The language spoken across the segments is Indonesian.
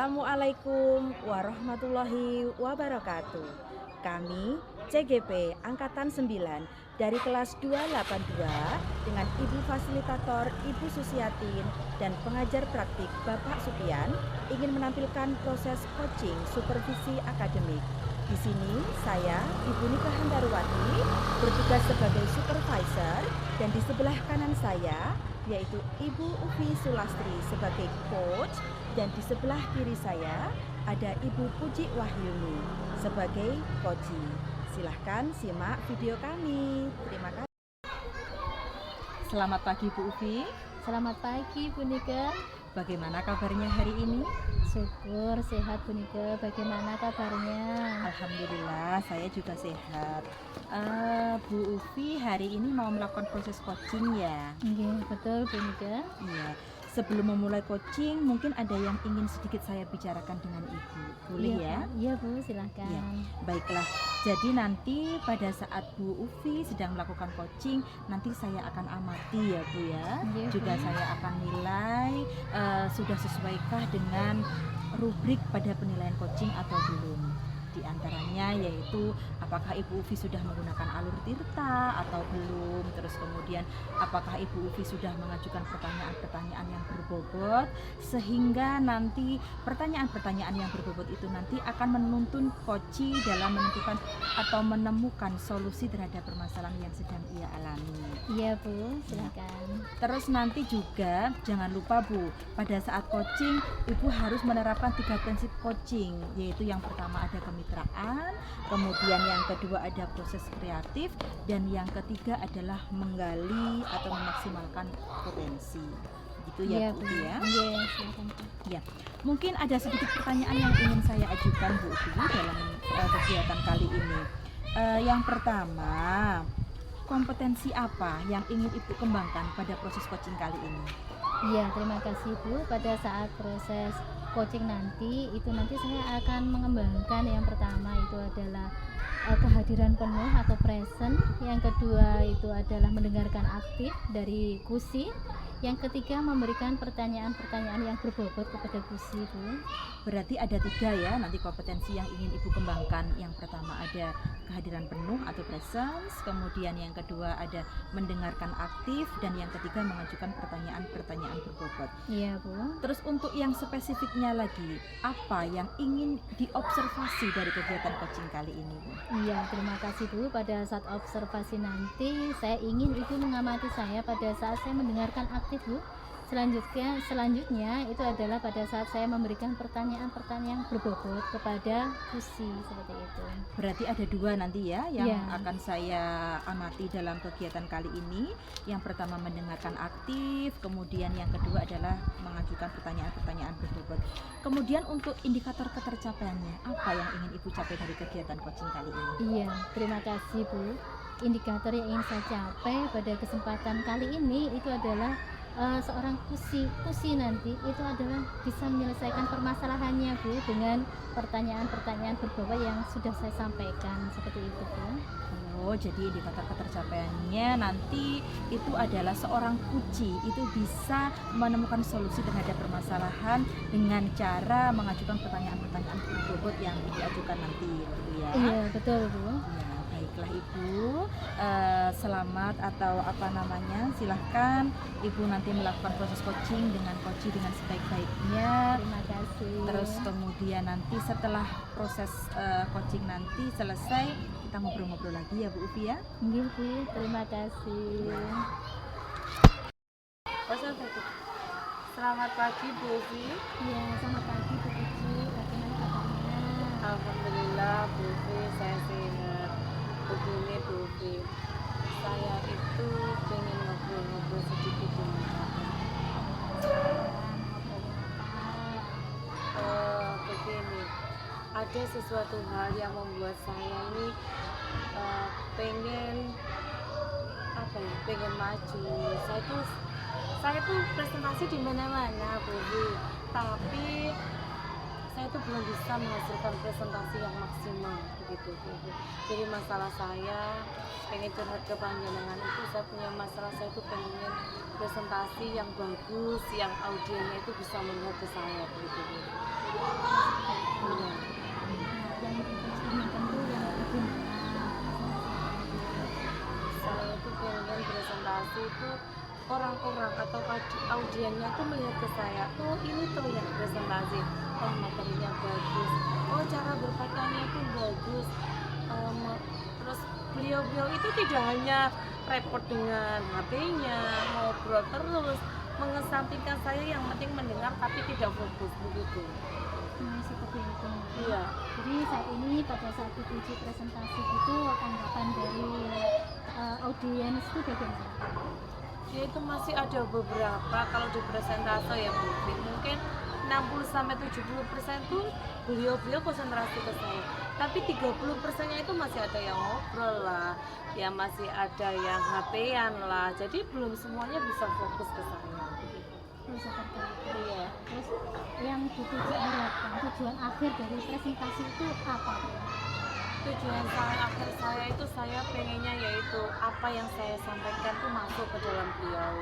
Assalamualaikum warahmatullahi wabarakatuh. Kami CGP Angkatan 9 dari kelas 282 dengan Ibu Fasilitator Ibu Susiatin dan pengajar praktik Bapak Supian ingin menampilkan proses coaching supervisi akademik. Di sini saya, Ibu Nika Handarwati, bertugas sebagai supervisor dan di sebelah kanan saya yaitu Ibu Ufi Sulastri sebagai coach dan di sebelah kiri saya ada Ibu Puji Wahyuni sebagai coachee. Silahkan simak video kami. Terima kasih. Selamat pagi Bu Ufi. Selamat pagi Bu Nika. Bagaimana kabarnya hari ini? Syukur sehat Bu Nika. Bagaimana kabarnya? Alhamdulillah saya juga sehat. Bu Ufi hari ini mau melakukan proses coaching ya? Iya betul Bu Nika. Iya. Sebelum memulai coaching, mungkin ada yang ingin sedikit saya bicarakan dengan Ibu. Boleh ya? Iya Bu, silahkan. Ya, baiklah. Jadi nanti pada saat Bu Ufi sedang melakukan coaching, nanti saya akan amati ya Bu ya. Iya, Juga Bu. saya akan nilai sudah sesuaikah dengan rubrik pada penilaian coaching atau belum. Di antaranya yaitu apakah Ibu Ufi sudah menggunakan alur tirta atau belum, terus kemudian apakah Ibu Ufi sudah mengajukan pertanyaan-pertanyaan yang berbobot, sehingga nanti pertanyaan-pertanyaan yang berbobot itu nanti akan menuntun coachee dalam menentukan atau menemukan solusi terhadap permasalahan yang sedang ia alami. Iya Bu, silahkan. Terus nanti juga jangan lupa Bu, pada saat coaching Ibu harus menerapkan 3 prinsip coaching, yaitu yang pertama ada kemitraan, kemudian yang kedua ada proses kreatif, dan yang ketiga adalah menggali atau memaksimalkan potensi. Gitu ya Bu Ufi ya? Iya, silahkan Bu. Ya, mungkin ada sedikit pertanyaan yang ingin saya ajukan Bu Ufi dalam kegiatan kali ini. Yang pertama, kompetensi apa yang ingin Ibu kembangkan pada proses coaching kali ini? Iya, terima kasih Bu. Pada saat proses coaching nanti saya akan mengembangkan yang pertama itu adalah kehadiran penuh atau present, yang kedua itu adalah mendengarkan aktif dari kusi, yang ketiga memberikan pertanyaan-pertanyaan yang berbobot kepada kusi Bu. Berarti ada 3 ya nanti kompetensi yang ingin Ibu kembangkan. Yang pertama ada kehadiran penuh atau presence, kemudian yang kedua ada mendengarkan aktif, dan yang ketiga mengajukan pertanyaan-pertanyaan berbobot. Iya Bu. Terus untuk yang spesifiknya lagi, apa yang ingin diobservasi dari kegiatan coaching kali ini Bu? Iya, terima kasih Bu. Pada saat observasi nanti saya ingin Ibu mengamati saya pada saat saya mendengarkan aktif Bu. Selanjutnya itu adalah pada saat saya memberikan pertanyaan-pertanyaan berbobot kepada kusi, seperti itu. Berarti ada 2 nanti ya yang Iya. akan saya amati dalam kegiatan kali ini. Yang pertama mendengarkan aktif, kemudian yang kedua adalah mengajukan pertanyaan-pertanyaan berbobot. Kemudian untuk indikator ketercapaiannya, apa yang ingin Ibu capai dari kegiatan coaching kali ini? Iya, terima kasih Bu. Indikator yang ingin saya capai pada kesempatan kali ini itu adalah seorang kusi nanti itu adalah bisa menyelesaikan permasalahannya Bu dengan pertanyaan-pertanyaan berbobot yang sudah saya sampaikan, seperti itu Bu. Oh, jadi indikator ketercapaiannya nanti itu adalah seorang kuci itu bisa menemukan solusi terhadap permasalahan dengan cara mengajukan pertanyaan-pertanyaan berbobot yang diajukan nanti, gitu ya. Iya betul Bu. Ya, baiklah Ibu, selamat atau apa namanya, silahkan Ibu nanti melakukan proses coaching dengan coachee dengan sebaik-baiknya. Terima kasih. Terus kemudian nanti setelah proses coaching nanti selesai, kita ngobrol-ngobrol lagi ya Bu Ufi ya. Iya Bu, terima kasih. Selamat pagi Bu Ufi. Iya, selamat pagi Bu Uci. Bagaimana kabarnya? Alhamdulillah Bu Ufi, saya sehat. Begini Bu Ufi, saya itu pengen ngobrol-ngobrol sedikit dengan kamu. Begini, ada sesuatu hal yang membuat saya ini pengen pengen maju. Saya tuh presentasi di mana-mana Bu Ufi, tapi saya tuh belum bisa menghasilkan presentasi yang maksimal. begitu Bu. Jadi masalah saya pengen curhat ke panjenengan itu, saya punya masalah, saya itu pengen presentasi yang bagus, yang audiennya itu bisa melihat ke saya begitu Bu. Iya. Yang diinginkan tuh yang bagaimana? Saya itu pengen presentasi itu orang-orang atau audiennya itu melihat ke saya, oh ini tuh yang presentasi, oh materinya bagus, oh cara berpakaiannya itu bagus. Terus beliau-beliau itu tidak hanya repot dengan HP-nya, ngobrol terus, mengesampingkan saya yang penting mendengar tapi tidak fokus begitu. Seperti itu. Iya. Jadi saat ini pada saat diuji presentasi itu tanggapan dari audiens itu bagaimana? Dia itu masih ada beberapa kalau di presentase ya Bu, mungkin 60-70% tuh beliau-beliau konsentrasi ke saya, tapi 30%-nya itu masih ada yang ngobrol lah, ya masih ada yang HP-an lah, jadi belum semuanya bisa fokus ke saya. Oh, seperti itu. Iya. Terus yang dituju harapkan tujuan akhir dari presentasi itu apa? Tujuan akhir saya itu, saya pengennya yaitu apa yang saya sampaikan tuh masuk ke dalam beliau,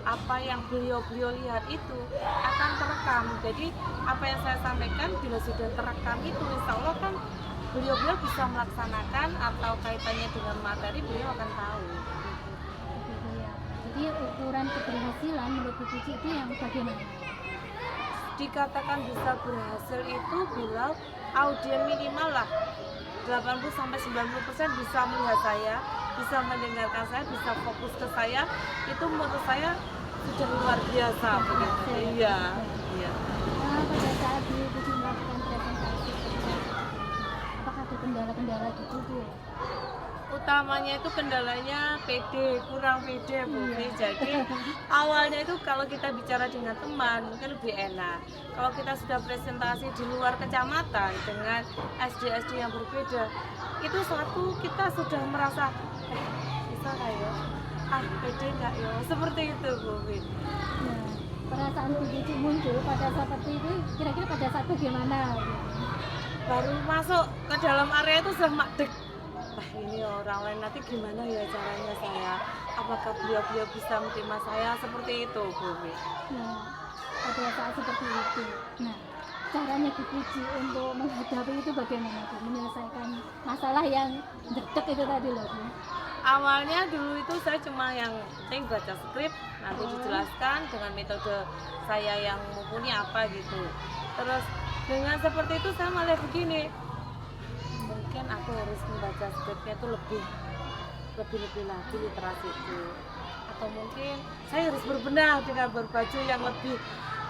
apa yang beliau lihat itu akan terekam. Jadi apa yang saya sampaikan bila sudah terekam itu insya Allah kan beliau bisa melaksanakan atau kaitannya dengan materi beliau akan tahu. Begitu ya. Jadi ukuran keberhasilan menurut Bu Puji itu yang bagaimana? Dikatakan bisa berhasil itu bila audien minimal lah 80-90% bisa melihat saya, bisa mendengarkan saya, bisa fokus ke saya, itu menurut saya sudah luar biasa begitu. Iya. Pada saat Bu Puji melakukan presentasi, apakah ada kendala-kendala gitu Bu? Utamanya itu kendalanya kurang pede Bu. Jadi awalnya itu kalau kita bicara dengan teman mungkin lebih enak. Kalau kita sudah presentasi di luar kecamatan dengan SD yang berbeda, itu satu kita sudah merasa bisa nggak ya? Pede nggak ya? Seperti itu Bu. Nah, perasaan Bu Puji muncul pada seperti itu kira-kira pada saat bagaimana? Baru masuk ke dalam area itu sudah makdek. Ini orang lain nanti gimana ya caranya saya, apakah beliau bisa menerima saya, seperti itu Bu. Nah, pada saat seperti itu, nah caranya Bu Puji untuk menghadapi itu bagaimana Bu? Menyelesaikan masalah yang deg-deg itu tadi loh Bu. Awalnya dulu itu saya cuma yang penting baca skrip, nanti dijelaskan dengan metode saya yang mumpuni apa gitu. Terus dengan seperti itu saya malah begini, mungkin aku harus membaca skripnya itu lebih lagi literasi itu, atau mungkin saya harus berbenah dengan berbaju yang lebih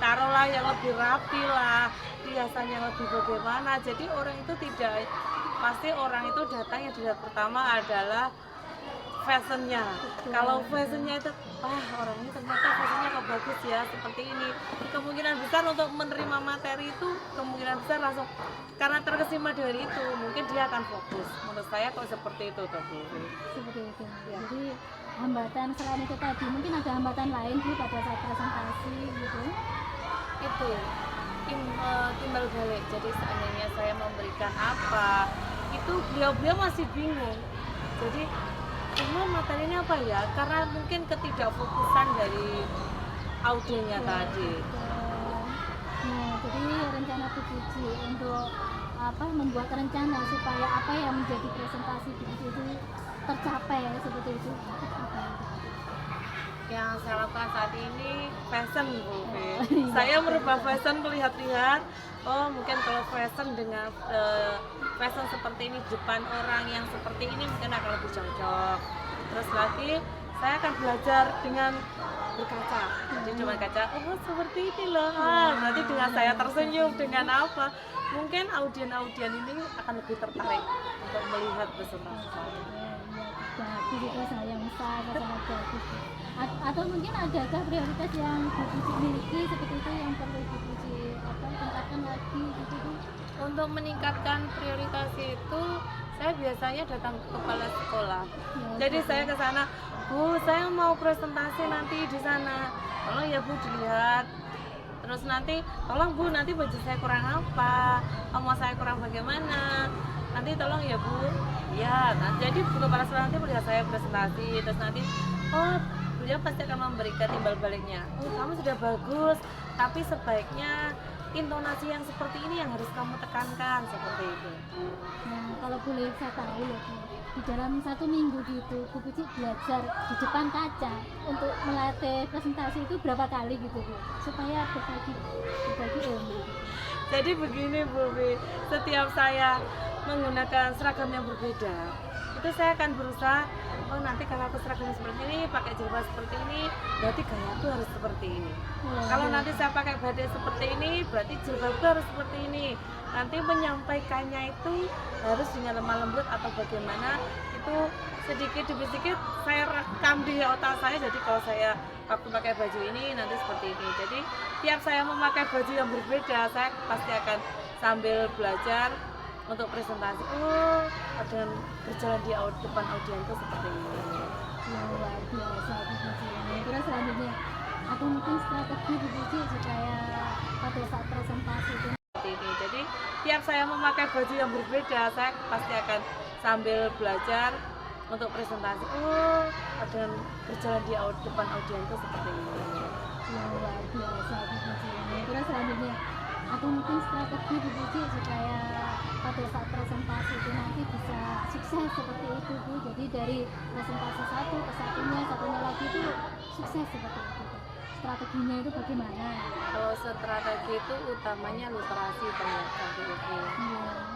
taruhlah yang lebih rapi lah, hiasannya lebih bagaimana, jadi orang itu tidak pasti orang itu datang yang dilihat pertama adalah fashionnya. Kalau fashionnya itu orang ini ternyata fashionnya kok bagus ya seperti ini, kemungkinan besar untuk menerima materi itu kemungkinan besar langsung karena terkesima dari itu mungkin dia akan fokus. Menurut saya kok seperti itu tuh Bu. Seperti itu ya. Jadi hambatan selain itu tadi mungkin ada hambatan lain Bu pada saat presentasi gitu. Itu timbal balik, jadi seandainya saya memberikan apa itu beliau masih bingung, jadi materinya apa ya, karena mungkin ketidakfokusan dari audionya tadi. Nah, jadi rencana Bu Puji untuk membuat rencana supaya apa yang menjadi presentasi Bu Puji itu tercapai seperti itu. Yang saya lakukan saat ini fashion Bu. Saya merubah fashion, melihat-lihat mungkin kalau fashion dengan fashion seperti ini depan orang yang seperti ini mungkin akan lebih cocok. Terus lagi saya akan belajar dengan berkaca, jadi cuma kaca, seperti ini loh, berarti dengan saya tersenyum dengan apa mungkin audien ini akan lebih tertarik untuk melihat presentasi saya. Bagus itu sayang sangat bagus. Atau mungkin adakah prioritas yang Bu Puji miliki seperti itu yang perlu Bu Puji tingkatkan lagi gitu Bu? Untuk meningkatkan prioritas itu saya biasanya datang ke kepala sekolah. Jadi saya ke sana, Bu, saya mau presentasi nanti di sana. Tolong ya Bu dilihat. Terus Terus nanti tolong Bu, nanti baju saya kurang apa, mau saya kurang bagaimana, nanti tolong ya Bu. Ya, nah, jadi Bu Kepala Sekolah nanti melihat saya presentasi, terus nanti oh beliau pasti akan memberikan timbal baliknya. Oh kamu sudah bagus, tapi sebaiknya intonasi yang seperti ini yang harus kamu tekankan, seperti itu. Nah, kalau boleh saya tahu ya Bu, di dalam 1 minggu gitu Bu Puji belajar di depan kaca untuk melatih presentasi itu berapa kali gitu Bu, supaya berbagi ilmu. Jadi begini Bu Wi, setiap saya menggunakan seragam yang berbeda, itu saya akan berusaha, oh nanti kalau aku seragamnya seperti ini, pakai jilbab seperti ini, berarti gayaku harus seperti ini. Kalau nanti saya pakai batik seperti ini, berarti jilbabku harus seperti ini. Nanti menyampaikannya itu harus dengan lemah lembut atau bagaimana, itu sedikit demi sedikit saya rekam di otak saya. Jadi kalau saya waktu pakai baju ini nanti seperti ini. Jadi tiap saya memakai baju yang berbeda, saya pasti akan sambil belajar untuk presentasi. Oh, dan berjalan di depan audiens itu seperti ini. Luar biasa Bu Puji. Terus selanjutnya, atau mungkin strategi Bu Puji supaya pada saat presentasi itu. Ini. Jadi tiap saya memakai baju yang berbeda, saya pasti akan sambil belajar untuk presentasi. Oh, dan berjalan di depan audiens itu seperti ini. Luar biasa Bu Puji. Terus selanjutnya, atau mungkin strategi Bu Puji supaya pada saat presentasi itu nanti bisa sukses seperti itu Bu. Jadi dari presentasi satu ke satunya lagi itu sukses seperti itu. Strateginya itu bagaimana? Kalau strategi itu utamanya literasi ternyata Bu Wi.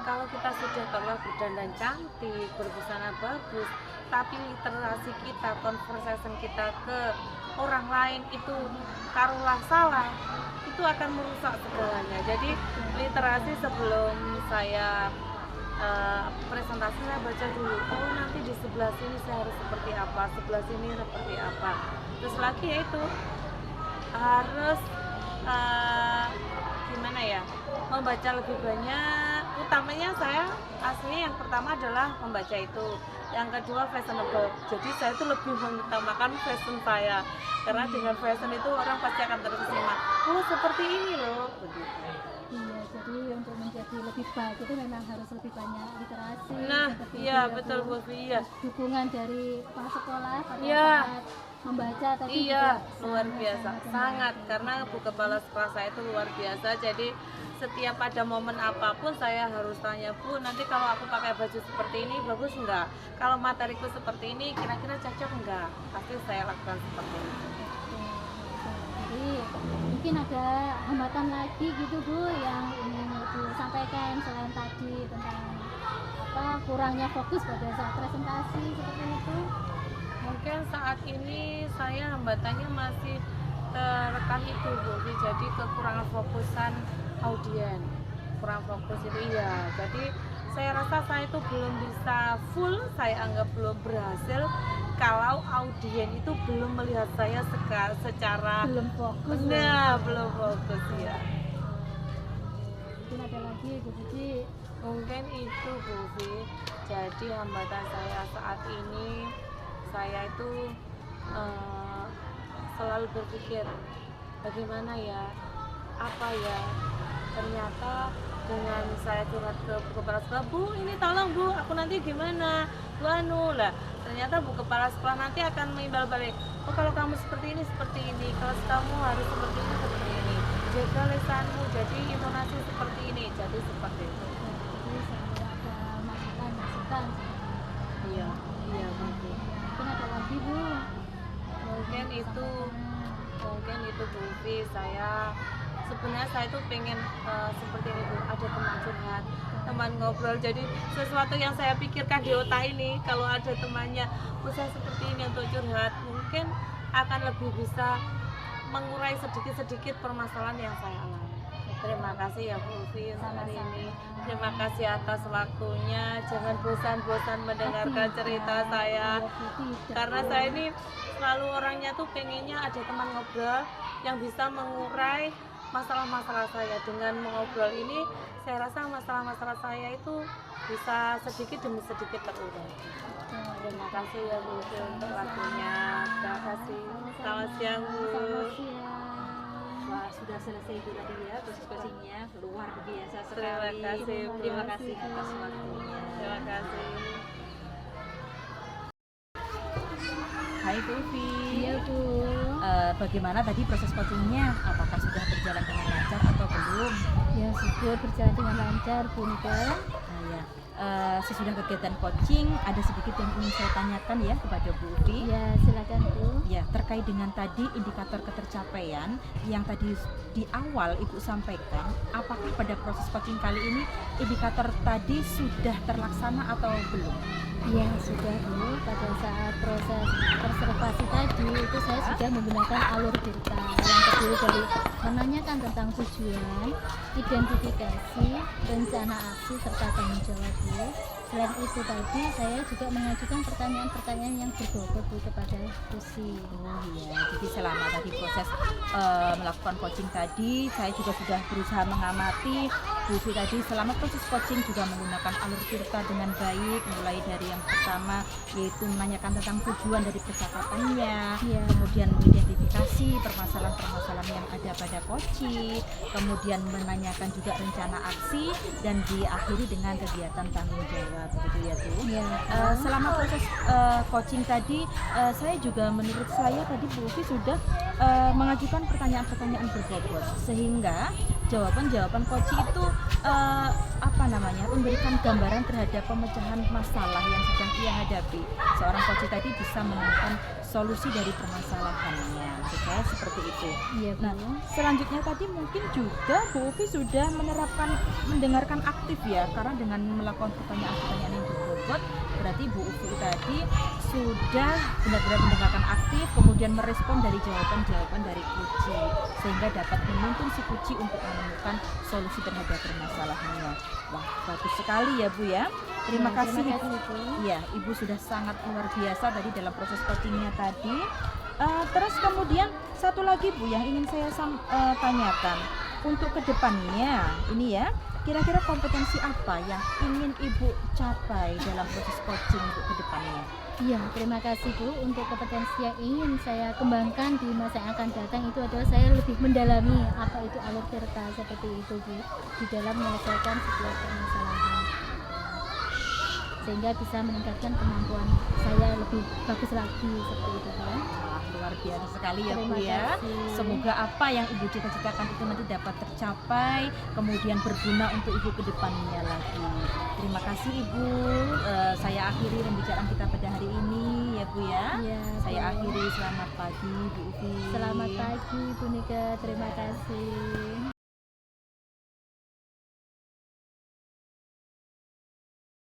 Kalau kita sudah telah berdandan cantik, berbusana bagus, tapi literasi kita, conversation kita ke orang lain itu taruhlah salah, itu akan merusak segalanya. Jadi literasi sebelum saya presentasi saya baca dulu, oh nanti di sebelah sini saya harus seperti apa, sebelah sini seperti apa. Terus lagi yaitu harus gimana ya, membaca lebih banyak. Utamanya saya aslinya yang pertama adalah membaca itu, yang kedua fashionable. Jadi saya itu lebih mengutamakan fashion saya, karena dengan fashion itu orang pasti akan terkesima, oh seperti ini loh, begitu. Iya, jadi untuk menjadi lebih baik itu memang harus lebih banyak literasi. Nah, seperti iya itu ya, betul Bu. Bu, iya. Dukungan dari kepala sekolah pada Iya. saat membaca tadi Iya, juga luar biasa, sangat, karena Bu Kepala Sekolah saya itu luar biasa. Jadi setiap ada momen apapun saya harus tanya, Bu, nanti kalau aku pakai baju seperti ini bagus enggak? Kalau materiku seperti ini kira-kira cocok enggak? Pasti saya lakukan seperti itu. Jadi mungkin ada hambatan lagi gitu Bu yang ingin Ibu sampaikan selain tadi tentang kurangnya fokus pada saat presentasi seperti itu. Mungkin saat ini saya hambatannya masih terekam itu Bu, jadi kekurangan fokusan audien, kurang fokus itu iya. Jadi saya rasa saya itu belum bisa full, saya anggap belum berhasil kalau audien itu belum melihat saya secara Belum fokus. nah, belum fokus ya. Mungkin ada lagi Bu Puji. Mungkin itu Bu Vi. Jadi hambatan saya saat ini, saya itu selalu berpikir bagaimana ya, apa ya, ternyata dengan saya curhat ke Bu Kepala Sekolah, Bu ini tolong Bu, aku nanti gimana, Bu anu lah, ternyata Bu Kepala Sekolah nanti akan mengimbal balik, oh kalau kamu seperti ini, kalau kamu harus seperti ini, jaga lisanmu, jadi intonasi seperti ini, jadi seperti itu. Jadi sambil ada masukan. Iya, iya Bu. Mungkin ada lagi Bu. Mungkin itu Bu Vi, saya sebenarnya saya itu pengen seperti ini Bu, ada teman curhat, teman ngobrol. Jadi sesuatu yang saya pikirkan di otak ini, kalau ada temannya saya seperti ini untuk curhat, mungkin akan lebih bisa mengurai sedikit-sedikit permasalahan yang saya alami. Terima kasih ya Bu Vi hari ini. Terima kasih atas waktunya. Jangan bosan-bosan mendengarkan cerita saya. Karena saya ini selalu orangnya tuh pengennya ada teman ngobrol yang bisa mengurai masalah-masalah saya. Dengan mengobrol ini, saya rasa masalah-masalah saya itu bisa sedikit demi sedikit terurai. Terima kasih ya Bu untuk waktunya. Terima kasih. Selamat siang Bu. Selamat siang. Wah, sudah selesai itu tadi ya proses coachingnya, luar biasa Terima sekali. kasih, Bu. Terima kasih atas waktunya. Terima kasih. Hai Bu Ufi. Iya Bu. Bagaimana tadi proses coachingnya? Apakah sudah berjalan dengan lancar atau belum? Ya syukur berjalan dengan lancar Bu Nika. Nah, ya. Sesudah kegiatan coaching, ada sedikit yang ingin saya tanyakan ya kepada Bu Ufi. Ya silakan Bu. Ya, terkait dengan tadi indikator ketercapaian yang tadi di awal Ibu sampaikan, apakah pada proses coaching kali ini indikator tadi sudah terlaksana atau belum? Ya sudah Bu, pada saat proses konservasi tadi itu saya sudah menggunakan alur Tirta yang terdiri dari menanyakan tentang tujuan, identifikasi, rencana aksi serta tanggung jawab Bu. Selain itu tadi saya juga mengajukan pertanyaan-pertanyaan yang berbobot Bu kepada Susi. Oh iya, jadi selama tadi proses melakukan coaching tadi, saya juga sudah berusaha mengamati Bu Ufi tadi selama proses coaching juga menggunakan alur Tirta dengan baik, mulai dari yang pertama yaitu menanyakan tentang tujuan dari percakapannya, Ya. kemudian mengidentifikasi permasalahan-permasalahan yang ada pada coaching, kemudian menanyakan juga rencana aksi dan diakhiri dengan kegiatan tanggung jawab, begitu ya Bu. Ya. Selama proses coaching tadi, saya juga menurut saya tadi Bu Ufi sudah mengajukan pertanyaan-pertanyaan berbobot sehingga jawaban-jawaban coaching itu memberikan gambaran terhadap pemecahan masalah yang sedang ia hadapi. Seorang coaching tadi bisa menemukan solusi dari permasalahannya. Maksud saya seperti itu. Iya Bu. Nah, selanjutnya tadi mungkin juga Bu Ufi sudah mendengarkan aktif ya, karena dengan melakukan pertanyaan-pertanyaan yang berbobot, berarti Bu Ufi tadi sudah benar-benar mendengarkan aktif, kemudian merespon dari jawaban-jawaban dari Kuci, sehingga dapat menuntun si Kuci untuk menemukan solusi terhadap permasalahannya. Wah, bagus sekali ya Bu ya. Terima Ya, kasih terima Ibu. kasih, Bu. Iya, Ibu sudah sangat luar biasa tadi dalam proses coachingnya tadi. Terus kemudian satu lagi Bu yang ingin saya tanyakan untuk kedepannya ini ya, kira-kira kompetensi apa yang ingin Ibu capai dalam proses coaching untuk kedepannya? Iya, terima kasih Bu. Untuk kompetensi yang ingin saya kembangkan di masa yang akan datang itu adalah saya lebih mendalami apa itu alur Tirta seperti itu Bu, di dalam menyelesaikan setiap permasalahan, sehingga bisa meningkatkan kemampuan saya lebih bagus lagi seperti itu Bu. Wah, luar biasa sekali ya Bu Terima ya. kasih. Semoga apa yang Ibu cita-citakan itu nanti dapat tercapai, kemudian berguna untuk Ibu kedepannya lagi. Terima kasih Ibu. Saya akhiri pembicaraan kita pada hari ini ya Bu ya. Iya, Saya Bu. akhiri, selamat pagi Bu Ufi. Selamat pagi Bu Nika, terima kasih.